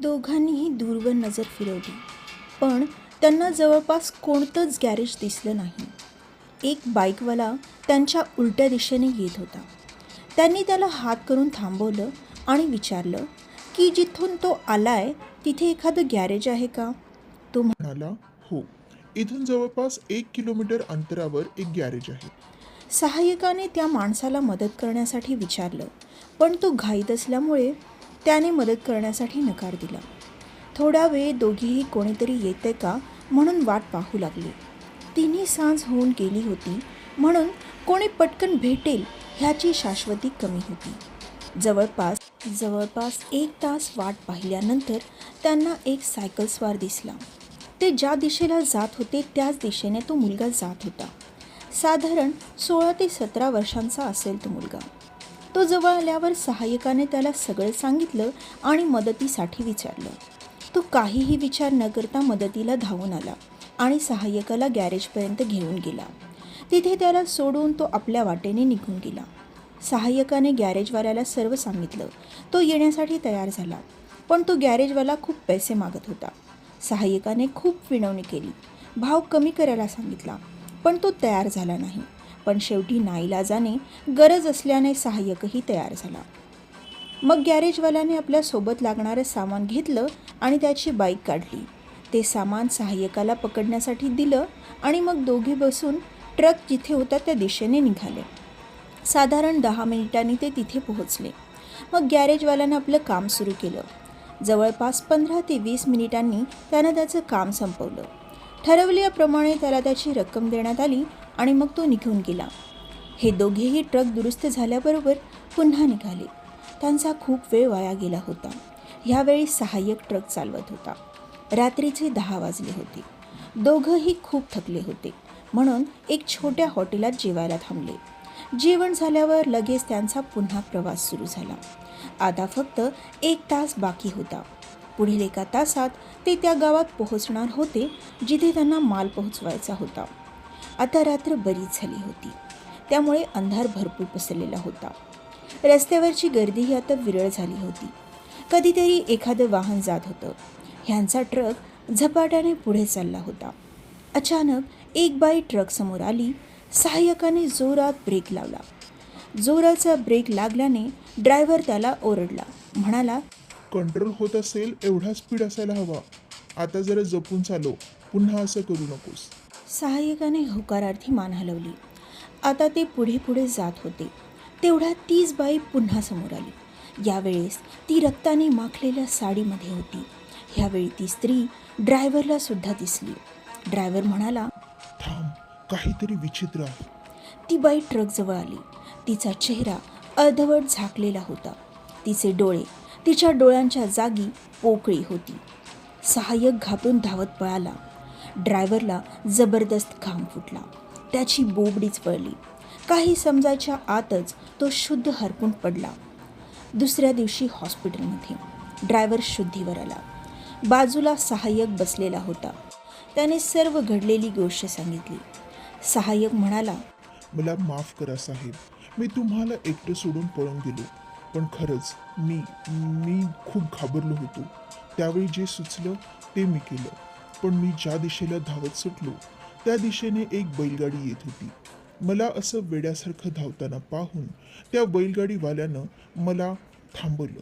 दोघांनीही दूरवर नजर फिरवली, पण त्यांना जवळपास कोणतंच गॅरेज दिसलं नाही. एक बाईकवाला त्यांच्या उलट्या दिशेने येत होता. त्यांनी त्याला हात करून थांबवलं आणि विचारलं की जिथून तो आलाय तिथे एखादं गॅरेज आहे का. तो म्हणाला, हो, इथून जवळपास 1 किलोमीटर अंतरावर एक गॅरेज आहे. सहाय्यकाने त्या माणसाला मदत करण्यासाठी विचारलं, पण तो घाईत असल्यामुळे त्याने मदत करण्यासाठी नकार दिला. थोडा वेळ दोघेही कोणीतरी येते का म्हणून वाट पाहू लागले. तिन्ही सांज होऊन गेली होती, म्हणून कोणी पटकन भेटेल ह्याची शाश्वती कमी होती. जवळपास 1 तास वाट पाहिल्यानंतर त्यांना एक सायकलस्वार दिसला. ते ज्या दिशेला जात होते त्याच दिशेने तो मुलगा जात होता. साधारण 16 ते 17 वर्षांचा असेल तो मुलगा. तो जवळ आल्यावर सहाय्यकाने त्याला सगळं सांगितलं आणि मदतीसाठी विचारलं. तो काहीही विचार न करता मदतीला धावून आला आणि सहाय्यकाला गॅरेजपर्यंत घेऊन गेला. तिथे त्याला सोडून तो आपल्या वाटेने निघून गेला. सहाय्यकाने गॅरेजवाल्याला सर्व सांगितलं. तो येण्यासाठी तयार झाला, पण तो गॅरेजवाला खूप पैसे मागत होता. सहाय्यकाने खूप विनवणी केली, भाव कमी करायला सांगितला, पण तो तयार झाला नाही. पण शेवटी नाईलाजाने गरज असल्याने सहाय्यकही तयार झाला. मग गॅरेजवाल्याने आपल्या सोबत लागणारं सामान घेतलं आणि त्याची बाईक काढली. ते सामान सहाय्यकाला पकडण्यासाठी दिलं आणि मग दोघे बसून ट्रक जिथे होता त्या दिशेने निघाले. साधारण 10 मिनिटांनी ते तिथे पोहोचले. मग गॅरेजवाल्यानं आपलं काम सुरू केलं. जवळपास 15 ते 20 मिनिटांनी त्यानं त्याचं काम संपवलं. ठरवल्याप्रमाणे त्याला त्याची रक्कम देण्यात आली आणि मग तो निघून गेला. हे दोघेही ट्रक दुरुस्त झाल्याबरोबर पुन्हा निघाले. त्यांचा खूप वेळ वाया गेला होता. ह्यावेळी सहाय्यक ट्रक चालवत होता. रात्रीचे 10 वाजले होते. दोघंही खूप थकले होते, म्हणून एक छोट्या हॉटेलात जेवायला थांबले. जेवण झाल्यावर लगेच त्यांचा पुन्हा प्रवास सुरू झाला. आता फक्त 1 तास बाकी होता. पुढील 1 तासात ते त्या गावात पोहोचणार होते जिथे त्यांना माल पोहोचवायचा होता. आता रात्र बरीच झाली होती, त्यामुळे अंधार भरपूर पसरलेला होता. रस्त्यावरची गर्दीही आता विरळ झाली होती. कधीतरी एखादं वाहन जात होतं. ह्यांचा ट्रक झपाट्याने पुढे चालला होता. अचानक एक बाई ट्रक समोर आली. सहाय्यकाने जोरात ब्रेक लावला. जोराचा ब्रेक लागल्याने ड्रायव्हर त्याला ओरडला. म्हणाला, कंट्रोल होत असेल एवढा स्पीड असायला हवा. आता जरा जपून चालव, पुन्हा असं करू नकोस. सहाय्यकाने होकारार्थी मान हलवली. आता ते पुढे पुढे जात होते. तेवढ्यात तीच बाई पुन्हा समोर आली. यावेळेस ती रक्ताने माखलेल्या साडीमध्ये होती. ह्यावेळी ती स्त्री ड्रायव्हरला सुद्धा दिसली. ड्रायव्हर म्हणाला, थांब, काहीतरी विचित्र आहे. ती बाई ट्रकजवळ आली. तिचा चेहरा अर्धवट झाकलेला होता. तिचे डोळे तिच्या डोळ्यांच्या जागी पोकळी होती. सहाय्यक घाबरून धावत पळाला. ड्रायव्हरला जबरदस्त घाम फुटला. त्याची बोबडीच वळली. काही समजायच्या आतच तो शुद्ध हरपून पडला. दुसऱ्या दिवशी हॉस्पिटलमध्ये ड्रायव्हर शुद्धीवर आला. बाजूला सहाय्यक बसलेला होता. त्याने सर्व घडलेली गोष्ट सांगितली. सहाय्यक म्हणाला, मला माफ करा साहेब, मी तुम्हाला एकटं सोडून पळून गेलो. पण खरंच मी खूप घाबरलो होतो. त्यावेळी जे सुचलं ते मी केलं. पण मी ज्या दिशेला धावत सुटलो त्या दिशेने एक बैलगाडी येत होती. मला असं वेड्यासारखं धावताना पाहून त्या बैलगाडीवाल्यानं मला थांबवलं.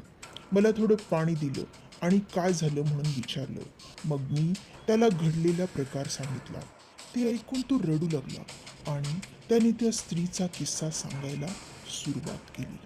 मला थोडं पाणी दिलं आणि काय झालं म्हणून विचारलं. मग मी त्याला घडलेला प्रकार सांगितला. ते ऐकून तो रडू लागला आणि त्याने त्या स्त्रीचा किस्सा सांगायला सुरुवात केली.